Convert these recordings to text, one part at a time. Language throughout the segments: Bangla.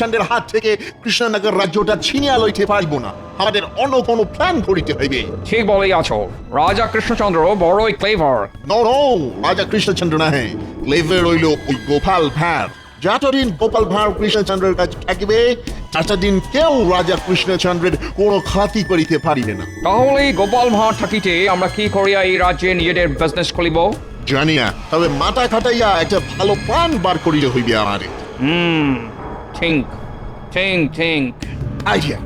চন্দ্রের হাত থেকে কৃষ্ণনগর রাজ্যটা ছিনিয়ে লইতে পারবো না। আমাদের অন্য কোনো প্ল্যান করিতে হইবে। ঠিক বলেই আছো, রাজা কৃষ্ণচন্দ্র বড়ই ক্লেভার। নো রাজা কৃষ্ণচন্দ্র নাহে, ক্লেভার হইল ওই গোপাল ভাঁড়। যতদিন গোপাল ভাঁড় কৃষ্ণচন্দ্রের কাছে থাকিবে ততদিন কেউ রাজা কৃষ্ণচন্দ্রের কোনো ক্ষতি করিতে পারিবে না। তাহলে গোপাল ভাঁড় থাকিতে আমরা কি করিয়া এই রাজ্যে নিজেদের বিজনেস খুলিব? জানি না, তবে মাথা খাটাইয়া একটা ভালো প্ল্যান বার করিতে হইবে আমারে। থিঙ্ক থিঙ্ক থিঙ্ক আইডিয়া,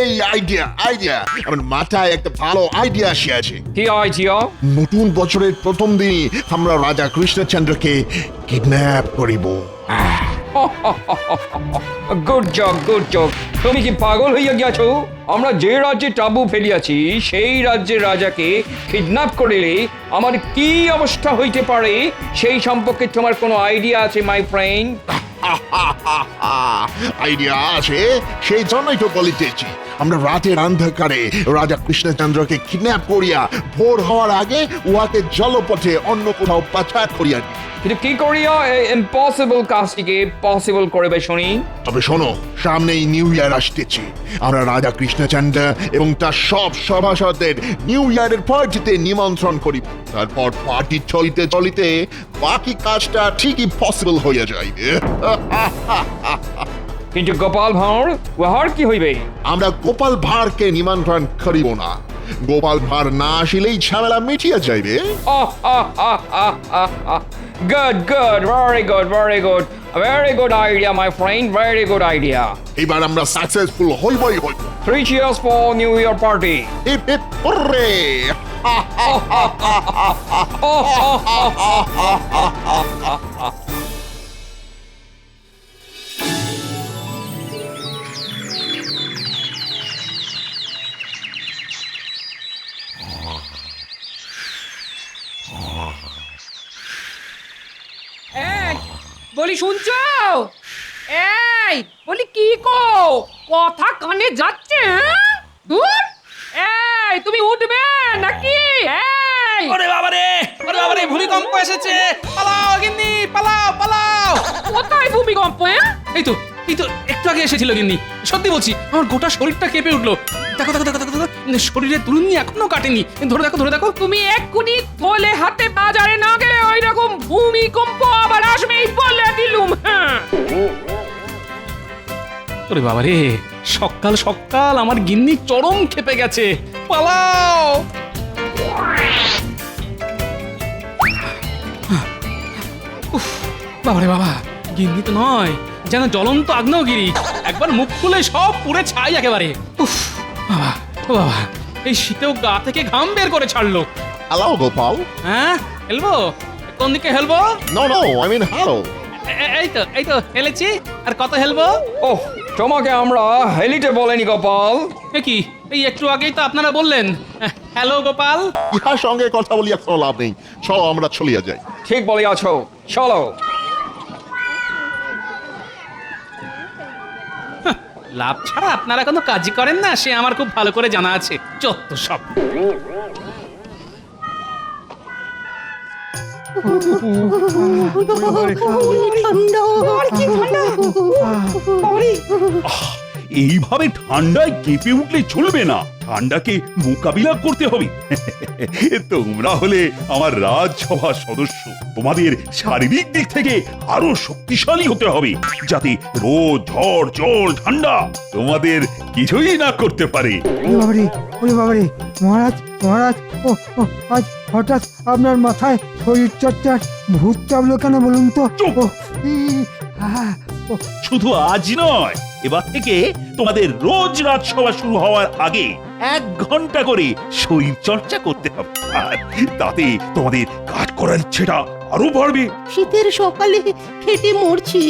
এই আইডিয়া আমার মাথায় একটা ভালো আইডিয়া আসিয়াছে। কি আইডিয়া? নতুন বছরের প্রথম দিনই আমরা রাজা কৃষ্ণচন্দ্রকে কিডন্যাপ করিব। Good job good job. তুমি কি পাগল হইয়া গিয়াছো? আমরা যে রাজ্যে টাবু ফেলিয়াছি সেই রাজ্যের রাজাকে কিডন্যাপ করিলে আমার কি অবস্থা হইতে পারে সেই সম্পর্কে তোমার কোনো আইডিয়া আছে মাই ফ্রেন্ড? আইডিয়া আছে, সেই জন্যই তো বলিতেছি। আমরা রাতের অন্ধকারে রাজা কৃষ্ণচন্দ্রকে কিডন্যাপ করিয়া ভোর হওয়ার আগে উহাকে জলপথে অন্য কোথাও পাচার করিয়া দিই। কিন্তু কি করিয়া এই ইম্পসিবল কাজটিকে পসিবল করবে শুনি? তবে শোনো, সামনেই নিউ ইয়ার আসতেছে। আমরা রাজা কৃষ্ণচন্দ্র এবং তার সব সভাসদদের নিউ ইয়ারের পার্টিতে নিমন্ত্রণ করি। তারপর পার্টি চলিতে চলিতে বাকি কাজটা ঠিকই পসিবল হইয়া যাইবে। কিন্তু গোপাল ভাঁড়, উহার কি হইবে? আমরা গোপাল ভাঁড়কে নিমন্ত্রণ করিব না। গোপাল ভাঁড় না আসিলেই ঝামেলা মিটিয়া যাইবে। Good, good, very good, very good. A very good idea, my friend, very good idea. এবার আমরা সাকসেসফুল হইবই হইব। 3 cheers for New Year party. Hip hip hurray! বলি শুনছো? এই বলি কি গো, কথা কানে যাচ্ছে? দূর, এই তুমি উঠবে নাকি? এই ওরে বাবারে, ওরে বাবারে, ভূমিকম্প এসেছে! পালাও গিন্নি, পালাও পালাও! কোথায় ভূমিকম্প? এই তো একটু আগে এসেছিল গিন্নি। সত্যি বলছি, আমার গোটা শরীরটা কেঁপে উঠলো। দেখো দেখো দেখো দেখো দেখো, শরীরের তুলুনি এখনো কাটেনি। ধরে দেখো ধরে দেখো। তুমি এক্ষুনি থলে হাতে বাজারে না গেলে ওই রকম ভূমিকম্প আবার আসবে এই বলে দিলুম। হ্যাঁ ওরে বাবারে, সকাল সকাল আমার গিন্নি চরম খেপে গেছে। পালাও! উফ, বাবারে বাবা, গিন্নি তো নয়, যেন জ্বলন্ত আগ্নেয়গিরি। একবার মুখ খুলে সব পুড়ে ছাই একেবারে। উফ বাবা, ও বাবা, এই শীতেও গা থেকে ঘাম বের করে ছাড়লো। হ্যালো গোপাল। হ্যাঁ, হেলবো? কোন দিকে হেলবো? No I mean hello. এই তো হেলেছি। আর কত হেলবো? ওহ, তোমাকে আমরা হেলিতে বলেনি গোপাল। এ কি, এই একটু আগেই তো আপনারা বললেন হ্যালো গোপাল। ইহার সঙ্গে কথা বলিয়া কোনো লাভ নেই, চলো আমরা চলিয়া যাই। ঠিক বলিয়াছো, চলো। লাভ ছাড়া আপনারা কোনো কাজই করেন না, সে আমার খুব ভালো করে জানা আছে। যত সব। এইভাবে ঠান্ডায় কেঁপে উঠলে চলবে না, ঠান্ডাকে মোকাবিলা করতে হবে। তোমরা হলে আমার রাজসভার সদস্য, তোমাদের শারীরিক দিক থেকে আরো শক্তিশালী হতে হবে, যাতে রোদ ঝড় জল ঠান্ডা তোমাদের কিছুই না করতে পারে। ওরে বাবারে, মহারাজ মহারাজ, ও আজ হঠাৎ আপনার মাথায় শরীর চর্চার ভূত চাপলো কেন বলুন তো? চুপ! ও, ও, শুধু আজ নয়, এবার থেকে তোমাদের রোজ রাজসভা শুরু হওয়ার আগে 1 ঘন্টা করে শরীর চর্চা করতে হবে, আর তাতে তোমাদের কাজ করার ইচ্ছেটা আরো বাড়বে। শীতের সকালে খেটে মরছি,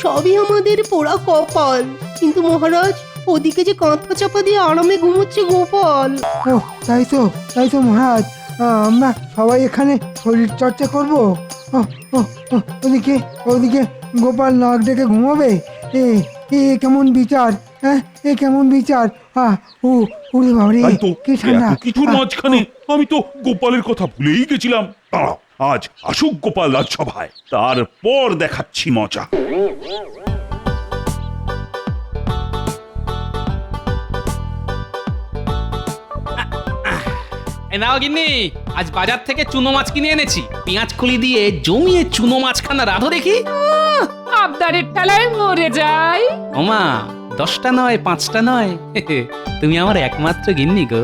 সবই আমাদের পোড়া কপাল। কিন্তু মহারাজ, ওদিকে যে কাঁথা চাপা দিয়ে আরামে ঘুমোচ্ছে গোপাল। ও, তাই তো মহারাজ, আমরা সবাই এখানে শরীর চর্চা করবো। ও, ও, ও, ওদিকে ওদিকে গোপাল নাক ডেকে ঘুমাবে। এ এ কেমন বিচার? হ্যাঁ, এ কেমন বিচার? উড়ে বাবারে, তাই তো, কি ঠান্ডা! এত কিছুর মাঝখানে আমি তো গোপালের কথা ভুলেই গেছিলাম। দাঁড়াও, আজ আসুক গোপাল রাজসভায়, তারপর দেখাচ্ছি মজা। এই নাও গিন্নি, আজ বাজার থেকে চুনো মাছ কিনে এনেছি। পেঁয়াজ খুলি দিয়ে জমিয়ে চুনো মাছখানা রাধো দেখি। আবদারের ঠেলায় মরে যাই। ওমা, 10টা নয় 5টা নয়, তুমি আমার একমাত্র গিন্নি গো।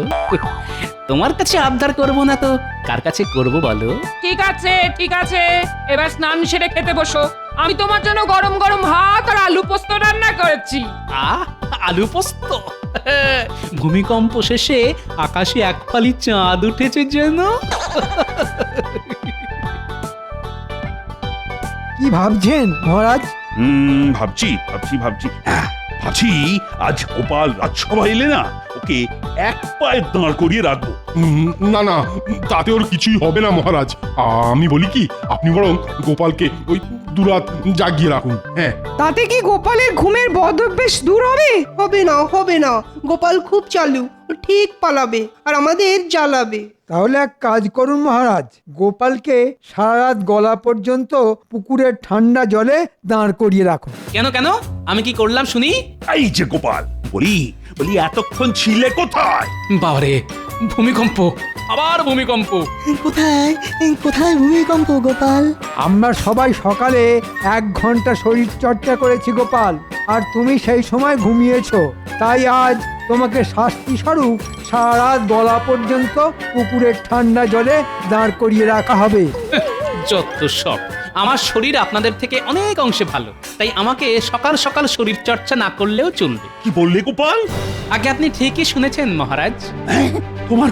তোমার কাছে আবদার করব না তো কার কাছে করব বলো? ঠিক আছে ঠিক আছে, এবার স্নান সেরে খেতে বসো। আমি তোমার জন্য গরম গরম ভাত আর আলু পোস্ত রান্না করেছি। আলু পোস্ত? ভূমিকম্প শেষে আকাশে এক ফালি চাঁদ উঠেছে যেন। কি ভাবছেন মহারাজ? ভাবছি ভাবছি আজ গোপাল রাজসভা এলে না, ওকে এক পায়ে দাঁড় করিয়ে রাখবো। না না, তাতে ওর কিছুই হবে না মহারাজ। আমি বলি কি, আপনি বরং গোপালকে ওই দুরাত জাগিয়ে রাখুন। হ্যাঁ, তাতে কি গোপালের ঘুমের বদ অভ্যেস দূর হবে? হবে না, গোপাল খুব চালু, ও ঠিক পালাবে আর আমাদের জ্বালাবে। তাহলে এক কাজ করুন মহারাজ, গোপালকে সারা রাত গলা পর্যন্ত পুকুরের ঠান্ডা জলে দাঁড় করিয়ে রাখুন। কেন কেন, আমি কি করলাম শুনি? এই যে গোপাল, বলি এতক্ষণ ছিলে কোথায়? বাবারে, ভূমিকম্প, আবার ভূমিকম্প। কোথায় ভূমিকম্প গোপাল? আমরা সবাই সকালে 1 ঘন্টা শরীর চর্চা করেছি গোপাল, আর তুমি সেই সময় ঘুমিয়েছো। তাই আজ তোমাকে শাস্তি স্বরূপ সারা রাত গলা পর্যন্ত পুকুরের ঠান্ডা জলে দাঁড় করিয়ে রাখা হবে। যত সব, আমার শরীর আপনাদের থেকে অনেক অংশে ভালো, তাই আমাকে সকাল সকাল শরীর চর্চা না করলেও চলবে। কি বললে গোপাল? আগে আপনি ঠিকই শুনেছেন মহারাজ। তোমার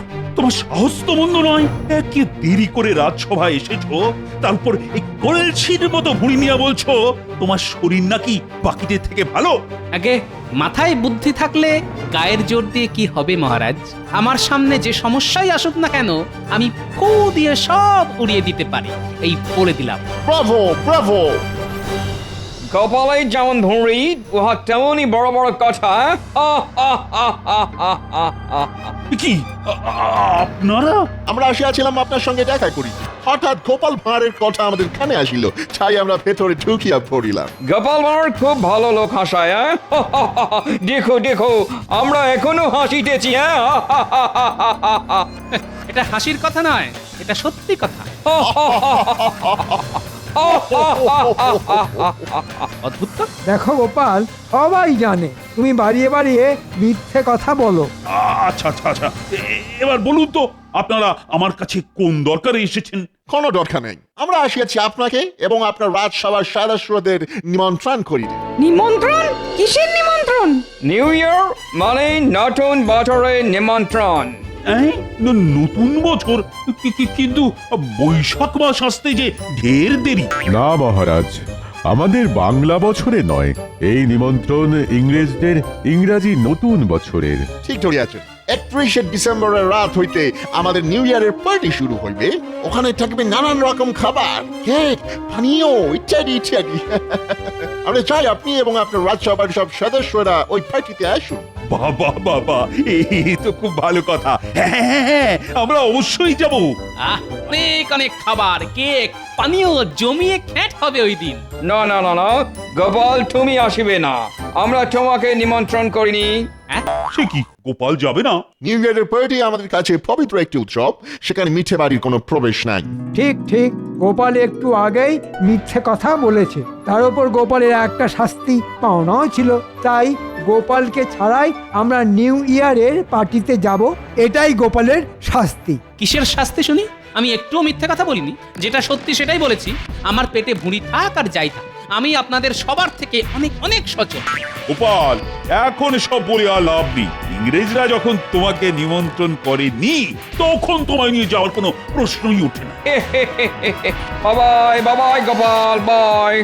সাহস তো মন্দ নয়। কি দেরি করে রাজসভায় এসেছো, তারপর এই কলসির মতো ভুঁড়ি নিয়ে বলছো তোমার শরীর নাকি বাকিদের থেকে ভালো। আগে মাথায় বুদ্ধি থাকলে গায়ের জোর দিয়ে কি হবে মহারাজ? আমার সামনে যে সমস্যাই আসুক না কেন, আমি ফু দিয়ে সব উড়িয়ে দিতে পারি, এই বলে দিলাম। Bravo Bravo! কপালে যেমন ধরি, উহা তেমনই বড় বড় কথা। কি আপনারা? আমরা আসিয়াছিলাম আপনার সঙ্গে দেখা করি, হঠাৎ গোপাল ভাঁড়ের কথা আমাদের কানে আসিল, তাই আমরা ভেতরে ঢুকিয়া পড়িলাম। গোপাল ভাঁড় খুব ভালো লোক হাসায়। দেখো দেখো, আমরা এখনো হাসিতেছি। এটা হাসির কথা নয়, এটা সত্যি কথা। অদ্ভুত তো। দেখো গোপাল, সবাই জানে তুমি বাড়িয়ে বাড়িয়ে মিথ্যে কথা বলো। আচ্ছা, এবার বলুন তো, আপনারা আমার কাছে কোন দরকারে এসেছেন? কোনো দরকার নেই, আমরা আসিয়াছি আপনাকে এবং আপনার রাজসভার সদস্যদের নিমন্ত্রণ করিতে। নিমন্ত্রণ? কিসের নিমন্ত্রণ? নিউ ইয়ার মানে নতুন বছরের নিমন্ত্রণ। নতুন বছর? কিন্তু বৈশাখ মাস আসতে যে ঢের দেরি। না মহারাজ, আমাদের বাংলা বছরে নয়, এই নিমন্ত্রণ ইংরেজদের ইংরাজি নতুন বছরের। ঠিক ধরিয়াছেন, 31শে ডিসেম্বরের রাত হইতে আমাদের নিউ ইয়ারের পার্টি শুরু হইবে। ওখানে থাকবে নানান রকম খাবার, কেক, পানীয় ইত্যাদি ইত্যাদি। আমরা চাই আপনি এবং আপনার রাজসভার সব সদস্যরা ওই পার্টিতে আসুন। বাবা, এই তো খুব ভালো কথা। হ্যাঁ, আমরা অবশ্যই যাব। অনেক অনেক খাবার, কেক, পানীয় জমিয়ে খ্যাট হবে ওই দিন। না, গোপাল তুমি আসিবে না, আমরা তোমাকে নিমন্ত্রণ করিনি। সে কি, গোপাল যাবে না? নিউ ইয়ারের পার্টি আমাদের কাছে পবিত্র একটি উৎসব, সেখানে মিঠে বাড়ির কোনো প্রবেশ নাই। ঠিক ঠিক, গোপাল একটু আগেই মিথ্যে কথা বলেছে, তার উপর গোপালের একটা শাস্তি পাওনাও ছিল। তাই গোপালকে ছাড়াই আমরা নিউ ইয়ারের পার্টিতে যাব, এটাই গোপালের শাস্তি। কিসের শাস্তি শুনি? আমি একটুও মিথ্যে কথা বলিনি, যেটা সত্যি সেটাই বলেছি। আমার পেটে ভুঁড়ি থাক আর যাই থাক, আমি আপনাদের সবার থেকে অনেক অনেক সচেতন। গোপাল, এখন সব বলে আর লাভ নেই। ইংরেজরা যখন তোমাকে নিমন্ত্রণ করেনি, তখন তোমায় নিয়ে যাওয়ার কোনো প্রশ্নই ওঠে না। বাবাই গোপাল বাই।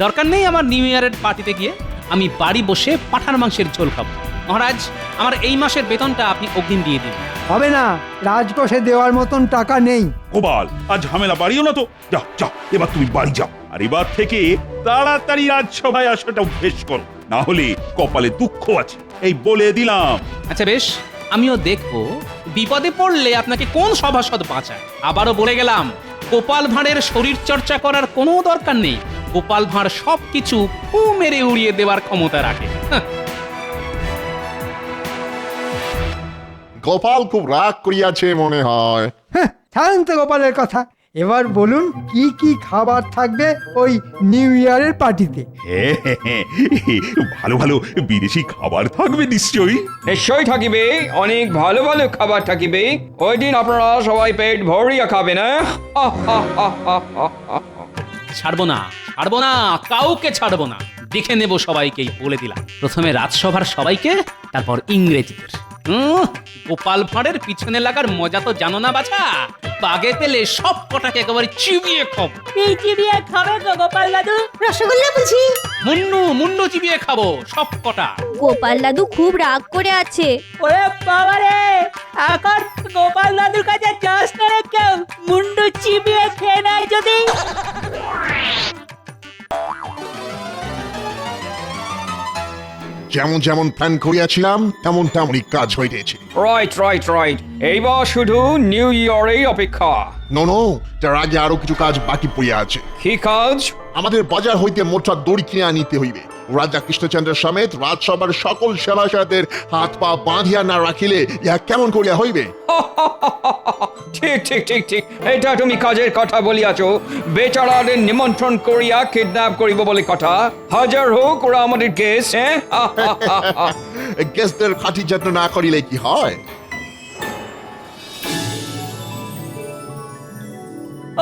দরকার নেই আমার নিউ ইয়ারের পার্টিতে গিয়ে, আমি বাড়ি বসে পাঁঠার মাংসের ঝোল খাবো। মহারাজ, আমার এই মাসের বেতনটা আপনি অগ্রিম দিয়ে দিন। হবে না, রাজকোষে দেওয়ার মতন টাকা নেই। গোপাল, আজ ঝামেলা বাড়িও না তো। যাও, এবার তুমি বাড়ি যাও, আর এবার থেকে তাড়াতাড়ি রাজসভায় আসাটা অভ্যেস করো, না হলে কপালে দুঃখ আছে, এই বলে দিলাম। আচ্ছা বেশ, আমিও দেখবো বিপদে পড়লে আপনাকে কোন সভাসদ বাঁচায়। আবারও বলে গেলাম, গোপাল ভাঁড়ের শরীর চর্চা করার কোনো দরকার নেই। গোপাল ভাঁড় সবকিছু ফু মেরে উড়িয়ে দেওয়ার ক্ষমতা রাখে। গোপাল খুব রাগ করিয়াছে মনে হয়। হ্যাঁ, ছাড়েন তো গোপালের কথা। এবার বলুন কি কি খাবার থাকবে ওই নিউ ইয়ারের পার্টিতে? হ্যাঁ, ভালো ভালো বিদেশি খাবার থাকবে নিশ্চয়ই। নিশ্চয়ই থাকিবে, অনেক ভালো ভালো খাবার থাকিবে। ওই দিন আপনারা সবাই পেট ভরিয়া খাবেন। ছাড়বো না, ছাড়বো না, কাউকে ছাড়বো না। দেখে নেব সবাইকেই, বলে দিলাম। প্রথমে রাজসভার সবাইকে, তারপর ইংরেজদের। গোপাল ভাঁড়ের পিছনে লাগার মজা তো জানো না বাছা? বাগে পেলে সব কটাকে একেবারে চিবিয়ে খাবো। চিবিয়ে খাবে তো গোপাল দাদু? রসগোল্লা বুঝি? মুন্ডু মুন্ডু চিবিয়ে খাবো সব কটা। গোপাল দাদু খুব রাগ করে আছে। ওরে বাবা রে, এখন গোপাল দাদুর কাছে যাস না রে কেউ, মুন্ডু চিবিয়ে খেয়ে নেয় যদি। যেমন যেমন প্ল্যান করিয়াছিলাম তেমন তেমনই কাজ হইতেছে। রাইট রাইট রাইট, এইবার শুধু নিউ ইয়ারের অপেক্ষা। নো, তার আগে আরো কিছু কাজ বাকি পড়িয়া আছে। কি কাজ? আমাদের বাজার হইতে মোটা দড়ি কিনে আনিতে হইবে। রাজা কৃষ্ণচন্দ্র সমেত রাজসভার সকল সেবাসাদের হাত পা বাঁধিয়া না রাখিলে ইহা কেমন করিয়া হইবে? ঠিক ঠিক ঠিক ঠিক, এটা তুমি কাজের কথা বলিয়াছ। বেচারাদের নিমন্ত্রণ করিয়া কিডন্যাপ করিব বলে কথা। হাজার হোক ওরা আমাদের গেস। হ্যাঁ, গেস্টদের খাঁটি যত্ন না করিলে কি হয়?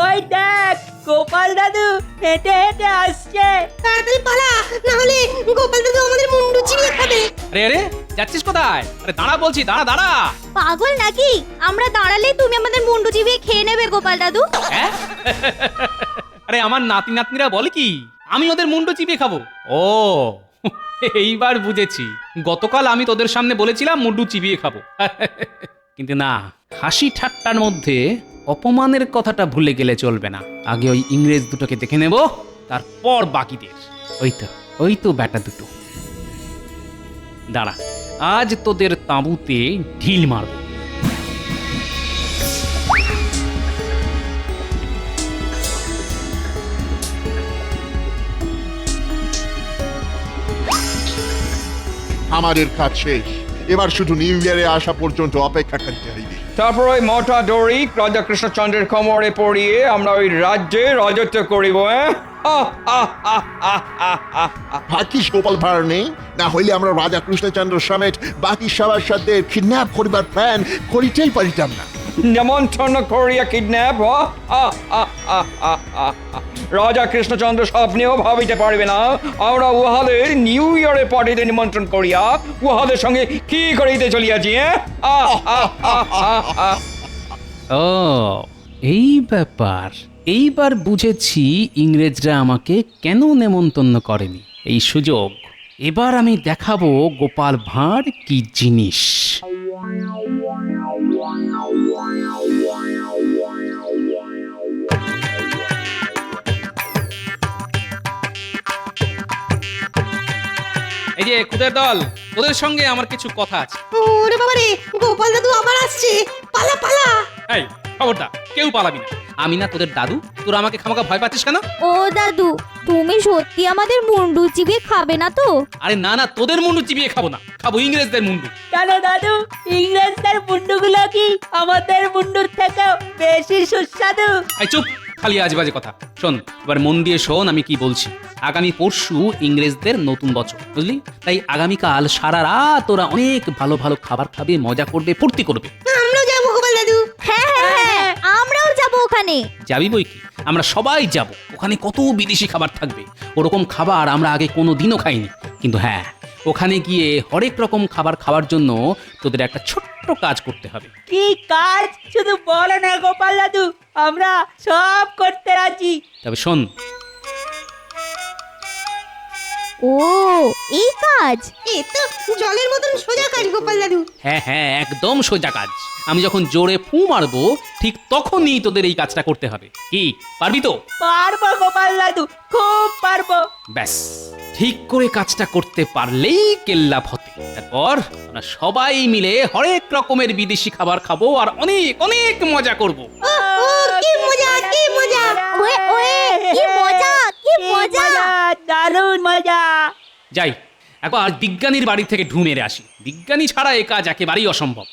ওই দেখ, গোপাল দাদু হেঁটে হেঁটে আসছে। তাড়াতাড়ি পালা, না হলে গোপাল দাদু আমাদের মুন্ডু চিবিয়ে খাবে। আরে আরে, যাচ্ছিস কোথায়? আরে দাঁড়া বলছি, দাঁড়া দাঁড়া। পাগল নাকি? আমরা দাঁড়ালে তুমি আমাদের মুন্ডু চিবিয়ে খেয়ে নেবে গোপাল দাদু। হ্যাঁ? আরে আমার নাতি নাতনিরা বলে কি আমি ওদের মুন্ডু চিবিয়ে খাবো? ও এইবার বুঝেছি। গতকাল আমি তোদের সামনে বলেছিলাম মুন্ডু চিবিয়ে খাবো, কিন্তু না, হাসি ঠাট্টার মধ্যে অপমানের কথাটা ভুলে গেলে চলবে না। আগে ওই ইংরেজ দুটোকে দেখে নেব, তারপর বাকিদের। ওই তো ব্যাটা দুটো। দাঁড়া, আজ তোদের তাঁবুতে ঢিল মারব। আমাদের কাজ শেষ। এবার শুধু নিউ ইয়ারে আসা পর্যন্ত অপেক্ষা করতে হইবে। তারপর ওই মোটা দড়ি রাজা কৃষ্ণচন্দ্রের কোমরে পরিয়ে আমরা ওই রাজ্যে রাজত্ব করিব। ভাগ্যিস গোপাল ভাঁড় নেই, না হইলে আমরা রাজা কৃষ্ণচন্দ্র সমেত বাকি সভাসদের কিডন্যাপ করিবার প্ল্যান করিতেই পারিতাম না। নিমন্ত্রণ করিয়া কিডন্যাপ? রাজা কৃষ্ণচন্দ্র স্বপ্নেও ভাবিতে পারবে না আমরা উহাদের নিউ ইয়ারের পার্টিতে নিমন্ত্রণ করিয়া উহাদের সঙ্গে কি করিতে চলিয়াছি। ও এই ব্যাপার, এইবার বুঝেছি ইংরেজরা আমাকে কেন নেমন্তন্ন করেনি। এই সুযোগ এবার আমি দেখাবো গোপাল ভাঁড় কি জিনিস। এই যে খুদের দল, ওদের সঙ্গে আমার কিছু কথা আছে। ওরে বাবা রে, গোপাল দাদু আবার আসছে, পালা পালা। এই খবরদার, কেউ পালাবি না। আমি না তোদের দাদু, তোরা আমাকে খামাখা ভয় পাচ্ছিস কেন? ও দাদু, তুমি সত্যি আমাদের মুন্ডু চিবিয়ে খাবে না তো? আরে না না, তোদের মুন্ডু চিবিয়ে খাবো না, খাবো ইংরেজদের মুন্ডু। কেন দাদু, ইংরেজদের মুন্ডুগুলো কি আমাদের মুন্ডুর থেকে বেশি সুস্বাদু? এই চুপ, খালি আজেবাজে কথা। শোন, এবার মন দিয়ে শোন আমি কি বলছি। আগামী পরশু ইংরেজদের নতুন বছর, বুঝলি? তাই আগামীকাল সারা রাত ওরা অনেক ভালো ভালো খাবার খাবে, মজা করবে, ফুর্তি করবে। আমরাও যাবো গোপাল দাদু। হ্যাঁ, আমরাও যাবো ওখানে। যাবি বই কি, আমরা সবাই যাব। ওখানে কত বিদেশি খাবার থাকবে, ওরকম খাবার আমরা আগে কোনো দিনও খাইনি। কিন্তু হ্যাঁ, ওখানে গিয়ে হরেক রকম খাবার খাওয়ার জন্য তোদের একটা ছোট্ট কাজ করতে হবে। কি কাজ? শুধু বলো না গোপাল দাদু, আমরা সব করতে রাজি। তবে শোন, ও এই কাজ? এ তো জলের মতন সোজা কাজ গোপাল দাদু। হ্যাঁ হ্যাঁ, একদম সোজা কাজ। আমি যখন জোরে ফু মারবো ঠিক তখনই তোদের এই কাজটা করতে হবে। কি পারবি তো? পারবো গোপাল দাদু, খুব পারবো। ব্যাস, ঠিক করে কাজটা করতে পারলেই কেল্লা ফতে। তারপর আমরা সবাই মিলে হরেক রকমের বিদেশি খাবার খাবো আর অনেক অনেক মজা করবো। কি মজা, কি মজা! ওয়ে ওয়ে, কি মজা, কি মজা! দারুণ মজা। যাই, একবার বিজ্ঞানীর বাড়ি থেকে ঢু মেরে আসি। বিজ্ঞানী ছাড়া এ কাজ একেবারেই অসম্ভব।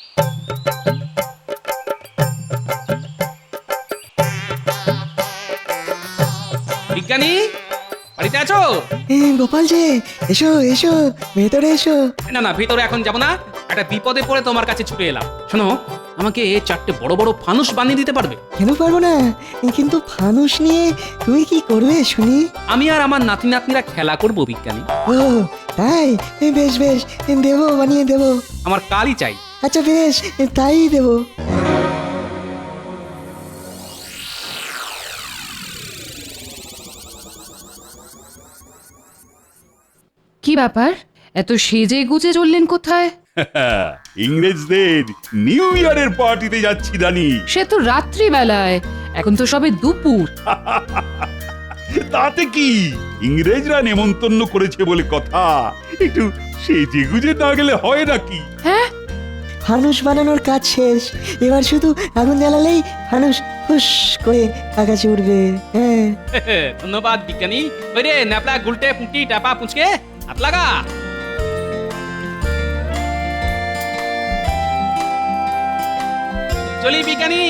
বিজ্ঞানী বাড়িতে আছো? গোপাল যে, এসো এসো, ভেতরে এসো। না না, ভিতরে এখন যাব না, একটা বিপদে পড়ে তোমার কাছে ছুটে এলাম। শোনো, আমাকে 4টে বড় বড় ফানুস বানিয়ে দিতে পারবে? কেন পারবো না, কিন্তু ফানুস নিয়ে তুমি কি করবে শুনি? আমি আর আমার নাতি নাতনিরা খেলা করব বিজ্ঞানী। ও তাই, বেশ বেশ, দেবো, বানিয়ে দেবো। আমার কালই চাই। আচ্ছা বেশ, তাই দেবো। কি ব্যাপার, এত সেজে গুজে চললেন কোথায়? ইংরেজদের নিউ ইয়ারের পার্টিতে যাচ্ছি রানী। সে তো রাত্রিবেলায়, এখন তো সবে দুপুর। তাতে কি, ইংরেজরা নেমন্তন্ন করেছে বলে কথা, একটু সেজে গুজে না গেলে হয় নাকি? হ্যাঁ, ফানুস বানানোর কাজ শেষ, এবার শুধু আগুন জ্বালালেই ফানুস ফুস করে আকাশে উঠবে। হ্যাঁ, ধন্যবাদ বিজ্ঞানী। ওই রে ন্যাপলা গুলটে পুঁটি টাপা পুঁচকে হাত লাগা। চলি বিজ্ঞানী।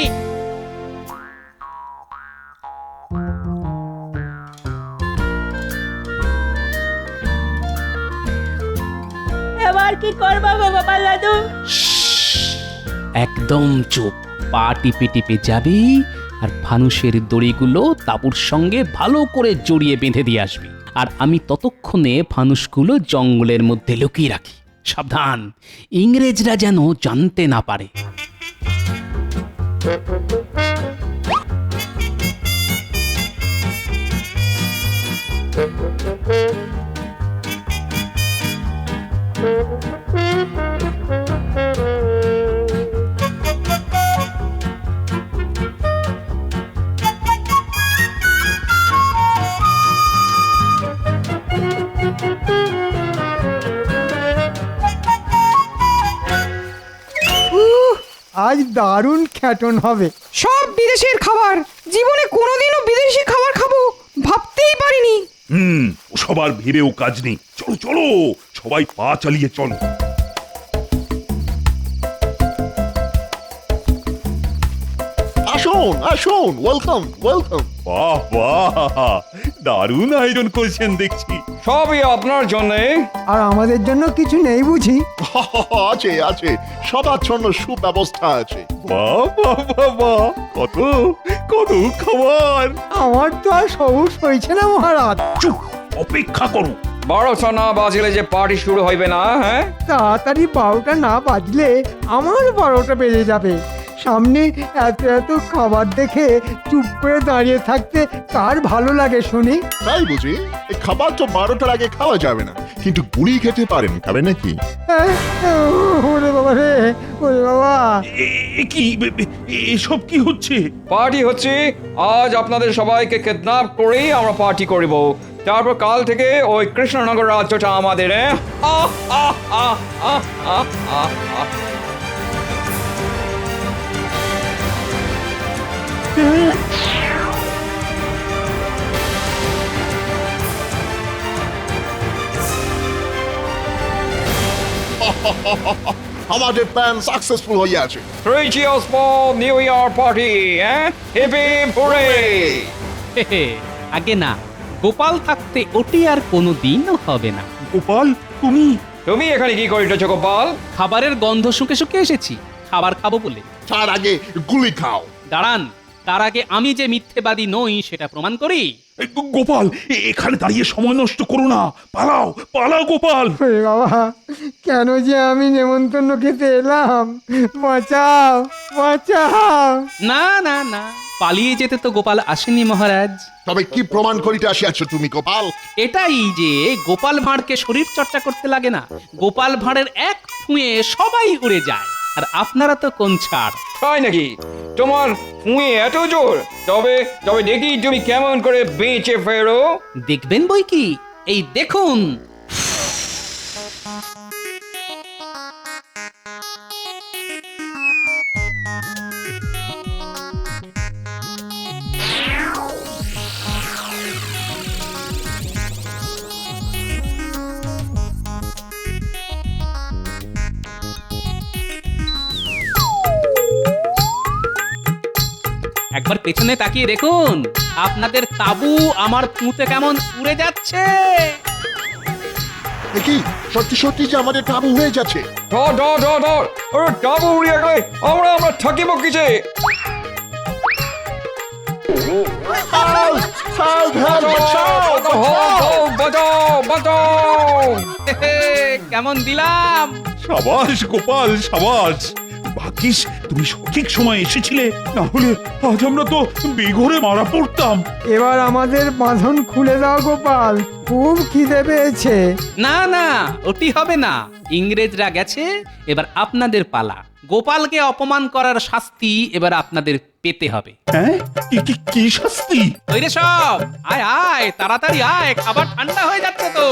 এবার কি করবো গো গোপাল দাদু? একদম চুপ, পা টিপে টিপে যাবি আর ফানুসের দড়িগুলো তাঁবুর সঙ্গে ভালো করে জড়িয়ে বেঁধে দিয়ে আসবি। আর আমি ততক্ষণে ফানুসগুলো জঙ্গলের মধ্যে লুকিয়ে রাখি। সাবধান, ইংরেজরা যেন জানতে না পারে। আজ দারুণ খ্যাটন হবে। সব বিদেশের খাবার, জীবনে কোনোদিনও বিদেশি খাবার খাবো ভাবতেই পারিনি। সবার ভেবেও কাজ নেই, চলো চলো, সবাই পা চালিয়ে চলো। আসুন আসুন, ওয়েলকাম ওয়েলকাম। বাহ বাহ, দারুণ আয়োজন করেছেন দেখছি। সবই আপনার জন্যে। আর আমাদের জন্য কিছু নেই বুঝি? আছে আছে, সবার জন্য সুব্যবস্থা আছে। বাহ বাহ বাহ বাহ, কত কত খাবার। আমার তো আর সবুজ হয়েছে না মহারাজ। চুপ, অপেক্ষা করো। 12টা না বাজলে যে পার্টি শুরু হইবে না। হ্যাঁ, তাড়াতাড়ি 12টা না বাজলে আমার 12টা বেজে যাবে। সামনে এত এত খাবার দেখে চুপ করে দাঁড়িয়ে থাকতে কার ভালো লাগে শুনি? তাই বুঝি? এই খাবার তো 12টার আগে খাওয়া যাবে না, কিন্তু গুলি খেতে পারেন, খাবেন নাকি? হ্যাঁ? ওরে বাবা রে, ওরে বাবা। কি এসব কি হচ্ছে? পার্টি হচ্ছে আজ আপনাদের সবাইকে কিডন্যাপ করেই আমরা পার্টি করিব। তারপর কাল থেকে ওই কৃষ্ণনগর রাজ্যটা আমাদের। আহ আহ আহ আহ আহ আহ আহ। আমাদের প্ল্যান সাকসেসফুল হয়ে আছে। 3 cheers for New Year party, eh? Hip hip hooray! আগে না, গোপাল থাকতে ওটি আর কোনোদিনও হবে না। গোপাল, তুমি তুমি এখানে কি করিতেছ গোপাল? খাবারের গন্ধ শুকে শুকে এসেছি, খাবার খাবো বলে। তার আগে গুলি খাও। দাঁড়ান, তার আগে আমি যে মিথ্যেবাদী নই সেটা প্রমাণ করি। গোপাল, এখানে দাঁড়িয়ে সময় নষ্ট করো না, পালাও পালাও গোপাল। ওরে বাবা, কেন যে আমি নেমন্তন্ন খেতে এলাম? বাঁচাও বাঁচাও। না না না, পালিয়ে যেতে তো গোপাল আসেনি মহারাজ। তবে কি প্রমাণ করিতে আসিয়াছ তুমি গোপাল? এটাই যে গোপাল ভাঁড়কে শরীর চর্চা করতে লাগে না, গোপাল ভাঁড়ের এক ফুঁয়ে সবাই উড়ে যায়। আর আপনারা তো কোন ছাড়। তাই নাকি? তোমার ফুঁয়ে এত জোর? তবে তবে দেখি তুমি কেমন করে বেঁচে ফেরো। দেখবেন বই কি, এই দেখুন। একবার পেছনে তাকিয়ে দেখুন আপনাদের তাবু আমার পুঁতে কেমন উড়ে যাচ্ছে। দেখি সত্যি সত্যি যে আমাদের তাবু হয়ে যাচ্ছে। ধর ধর ধর ধর আরে তাবু উড়িয়ে গেলে আমরা থাকিব কিসে? বাঁচাও বাঁচাও! কেমন দিলাম? সাবাস গোপাল সাবাস, ভাগ্যিস তুমি সঠিক সময় এসেছিলে, না হলে আজ আমরা তো বেঘরে মারা পড়তাম। এবার আমাদের বাঁধন খুলে দাও গোপাল, খুব খিদে পেয়েছে। না না, ওটি হবে না। ইংরেজরা গেছে, এবার আপনাদের পালা। গোপালকে অপমান করার শাস্তি এবার আপনাদের পেতে হবে। হ্যাঁ, কি শাস্তি? ওই রে সব, আয় আয় তাড়াতাড়ি আয়, খাবার ঠান্ডা হয়ে যাচ্ছে তো।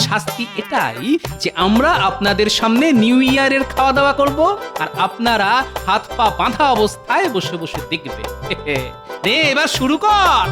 শাস্তি এটাই যে আমরা আপনাদের সামনে নিউ ইয়ারের খাওয়া দাওয়া করব, আর আপনারা হাত পা বাঁধা অবস্থায় বসে বসে দেখবে। রে এবার শুরু কর।